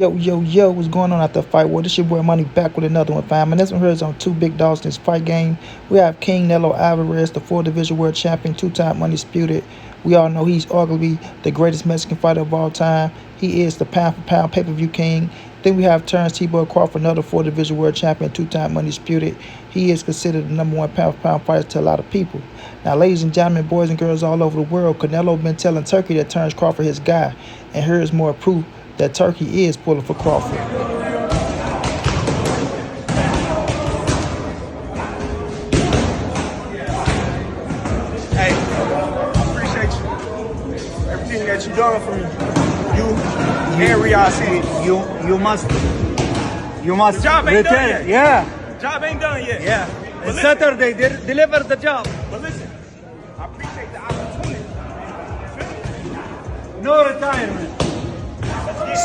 Yo, what's going on after the fight? Well, this your boy Money back with another one, fam. And this one here is on two big dogs in this fight game. We have Canelo Alvarez, the 4th Division World Champion, two-time undisputed. We all know he's arguably the greatest Mexican fighter of all time. He is the pound-for-pound pay-per-view king. Then we have Terence Crawford, another 4th Division World Champion, two-time undisputed. He is considered the number one pound-for-pound fighter to a lot of people. Now, ladies and gentlemen, boys and girls all over the world, Canelo been telling Turkey that Terence Crawford his guy. And here is more proof that Turkey is pulling for Crawford. Hey, I appreciate you. Everything that you done for me. You and Riyadh City. You must The job ain't done return. yet. Yeah, The job ain't done yet. yeah. But listen, Saturday they deliver the job. But listen, I appreciate the opportunity. No retirement.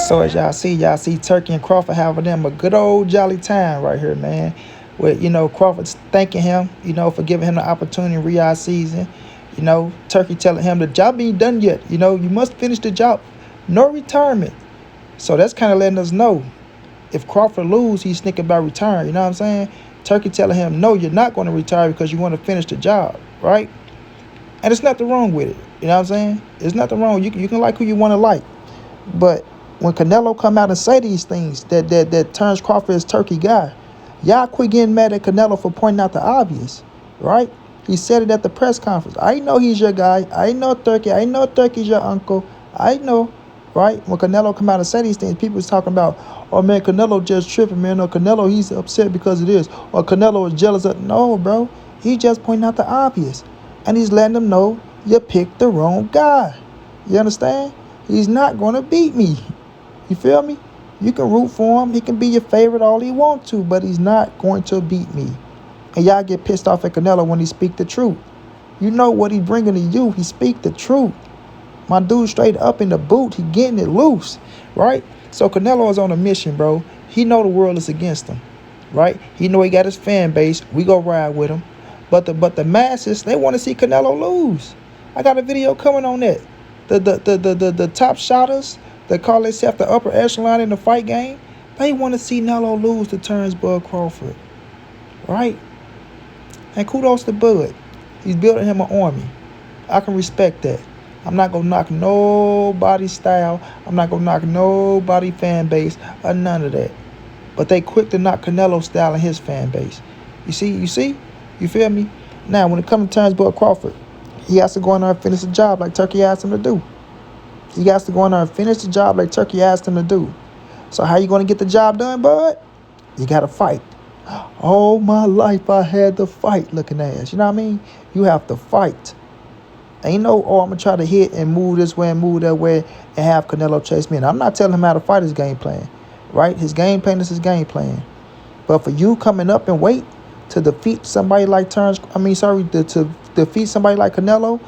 So as y'all see Turkey and Crawford having them a good old jolly time right here, man. With, Crawford's thanking him, for giving him the opportunity in Riyadh season. Turkey telling him the job ain't done yet. You must finish the job. No retirement. So that's kind of letting us know if Crawford lose, he's thinking about retiring. You know what I'm saying? Turkey telling him, no, you're not going to retire because you want to finish the job, right? And there's nothing wrong with it. You know what I'm saying? There's nothing wrong. You can like who you want to like. But when Canelo come out and say these things, that Terence Crawford is Turkey guy, y'all quit getting mad at Canelo for pointing out the obvious, right? He said it at the press conference. I know he's your guy. I know Turkey. I know Turkey's your uncle. I know, right? When Canelo come out and say these things, people is talking about, oh, man, Canelo just tripping, man. Or Canelo, he's upset because of this. Or Canelo is jealous of... No, bro. He just pointing out the obvious. And he's letting them know you picked the wrong guy. You understand? He's not going to beat me. You feel me? You can root for him. He can be your favorite all he wants to, but he's not going to beat me. And y'all get pissed off at Canelo when he speak the truth. You know what he bringing to you. He speak the truth. My dude straight up in the boot. He getting it loose, right? So Canelo is on a mission, bro. He know the world is against him, right? He know he got his fan base. We go ride with him. But the masses, they want to see Canelo lose. I got a video coming on that. The top shotters that call themselves the upper echelon in the fight game, they want to see Canelo lose to Terence Crawford, right? And kudos to Bud. He's building him an army. I can respect that. I'm not going to knock nobody's style. I'm not going to knock nobody fan base or none of that. But they quick to knock Canelo's style and his fan base. You see? You feel me? Now, when it comes to Terence Crawford, he has to go in there and finish the job like Turkey asked him to do. He has to go in there and finish the job like Turkey asked him to do. So how you going to get the job done, bud? You got to fight. All my life I had to fight looking ass. You know what I mean? You have to fight. Ain't no, I'm going to try to hit and move this way and move that way and have Canelo chase me. And I'm not telling him how to fight his game plan, right? His game plan is his game plan. But for you coming up and wait to defeat somebody like to defeat somebody like Canelo,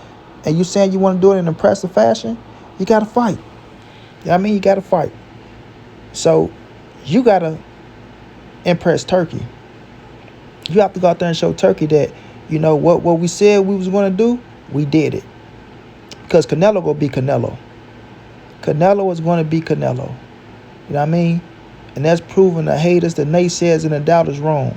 and you saying you want to do it in impressive fashion, you got to fight. You know what I mean? You got to fight. So you got to impress Turkey. You have to go out there and show Turkey that, what we said we was going to do, we did it. Because Canelo going to be Canelo. Canelo is going to be Canelo. You know what I mean? And that's proving the haters, the naysayers, and the doubters wrong.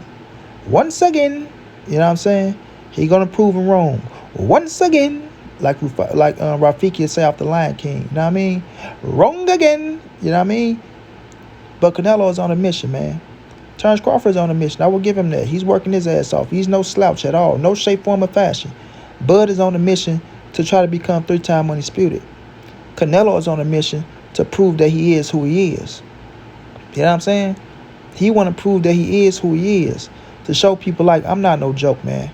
Once again, you know what I'm saying? He going to prove them wrong. Once again, like Rafiki say off the Lion King. You know what I mean? Wrong again. You know what I mean? But Canelo is on a mission, man. Terence Crawford is on a mission. I will give him that. He's working his ass off. He's no slouch at all. No shape, form, or fashion. Bud is on a mission to try to become 3-time undisputed. Canelo is on a mission to prove that he is who he is. You know what I'm saying? He want to prove that he is who he is. To show people like, I'm not no joke, man.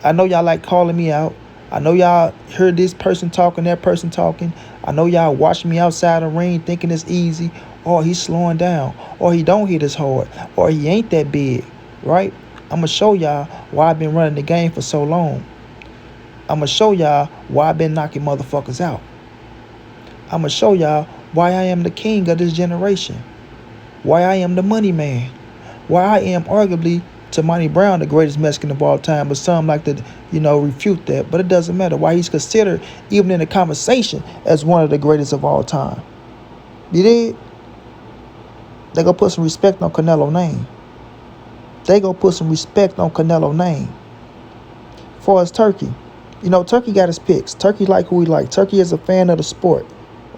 I know y'all like calling me out. I know y'all heard this person talking, that person talking. I know y'all watching me outside the ring thinking it's easy. Or he's slowing down. Or he don't hit as hard. Or he ain't that big, right? I'm going to show y'all why I've been running the game for so long. I'm going to show y'all why I've been knocking motherfuckers out. I'm going to show y'all why I am the king of this generation. Why I am the money man. Why I am arguably, to montray-brown, the greatest Mexican of all time. But some like to, refute that. But it doesn't matter. Why he's considered, even in the conversation, as one of the greatest of all time. You did? They gonna put some respect on Canelo name. They gonna put some respect on Canelo name. For as Turki, Turki got his picks. Turki like who he like. Turki is a fan of the sport,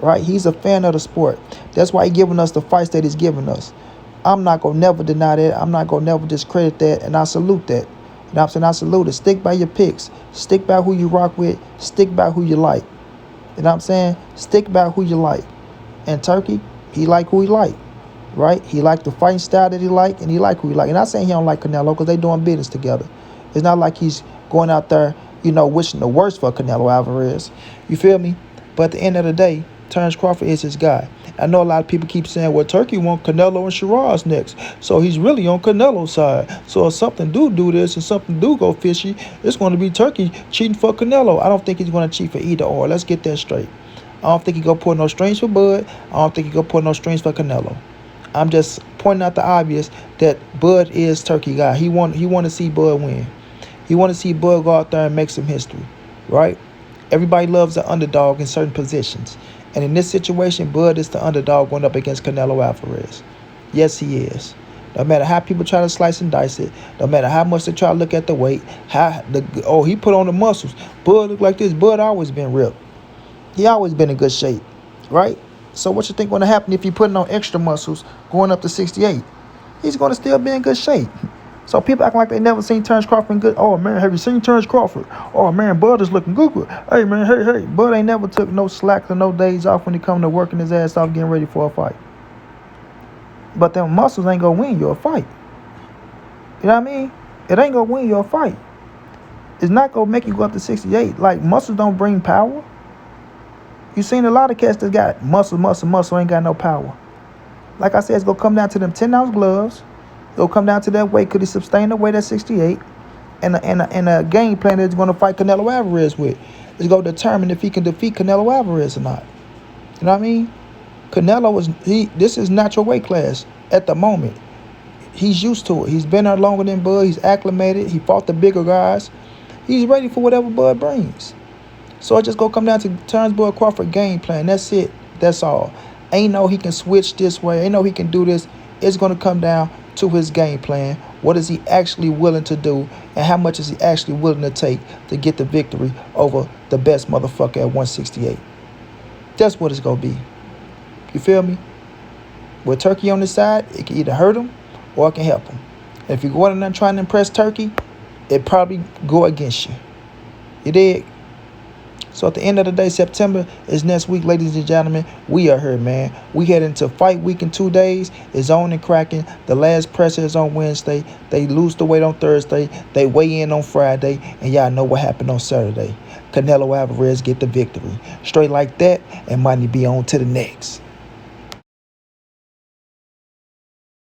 right? He's a fan of the sport. That's why he giving us the fights that he's giving us. I'm not gonna never deny that. I'm not gonna never discredit that, and I salute that. You know what I'm saying? I salute it. Stick by your picks. Stick by who you rock with. Stick by who you like. You know what I'm saying? Stick by who you like. And Turki, he like who he like, right? He like the fighting style that he like, and he like who he like. And I'm not saying he don't like Canelo because they doing business together. It's not like he's going out there, wishing the worst for Canelo Alvarez. You feel me? But at the end of the day, Terence Crawford is his guy. I know a lot of people keep saying, well, Turki want Canelo and Shiraz next. So he's really on Canelo's side. So if something do this and something do go fishy, it's going to be Turki cheating for Canelo. I don't think he's going to cheat for either or. Let's get that straight. I don't think he's going to pull no strings for Bud. I don't think he's going to pull no strings for Canelo. I'm just pointing out the obvious that Bud is Turki guy. He want to see Bud win. He want to see Bud go out there and make some history, right? Everybody loves an underdog in certain positions. And in this situation, Bud is the underdog going up against Canelo Alvarez. Yes, he is. No matter how people try to slice and dice it, no matter how much they try to look at the weight, he put on the muscles. Bud look like this. Bud always been ripped. He always been in good shape, right? So what you think going to happen if you putting on extra muscles going up to 68? He's going to still be in good shape. So people acting like they never seen Terence Crawford in good. Oh, man, have you seen Terence Crawford? Oh, man, Bud is looking good. Hey, man, hey. Bud ain't never took no slack or no days off when he come to working his ass off getting ready for a fight. But them muscles ain't going to win you a fight. You know what I mean? It ain't going to win you a fight. It's not going to make you go up to 68. Like, muscles don't bring power. You seen a lot of cats that got muscle, ain't got no power. Like I said, it's going to come down to them 10-ounce gloves. It'll come down to that weight. Could he sustain the weight at 68? And a game plan that he's going to fight Canelo Alvarez with. It's going to determine if he can defeat Canelo Alvarez or not. You know what I mean? This is natural weight class at the moment. He's used to it. He's been there longer than Bud. He's acclimated. He fought the bigger guys. He's ready for whatever Bud brings. So it's just going to come down to Terence Bud Crawford game plan. That's it. That's all. Ain't no he can switch this way. Ain't no he can do this. It's going to come down to his game plan. What is he actually willing to do, and how much is he actually willing to take to get the victory over the best motherfucker at 168? That's what it's going to be. You feel me? With Turki on the side, it can either hurt him or it can help him. And if you're going in there trying to impress Turki, it probably go against you. You dig? So at the end of the day, September is next week, ladies and gentlemen. We are here, man. We head into fight week in 2 days. It's on and cracking. The last presser is on Wednesday. They lose the weight on Thursday. They weigh in on Friday. And y'all know what happened on Saturday. Canelo Alvarez get the victory. Straight like that, and money be on to the next.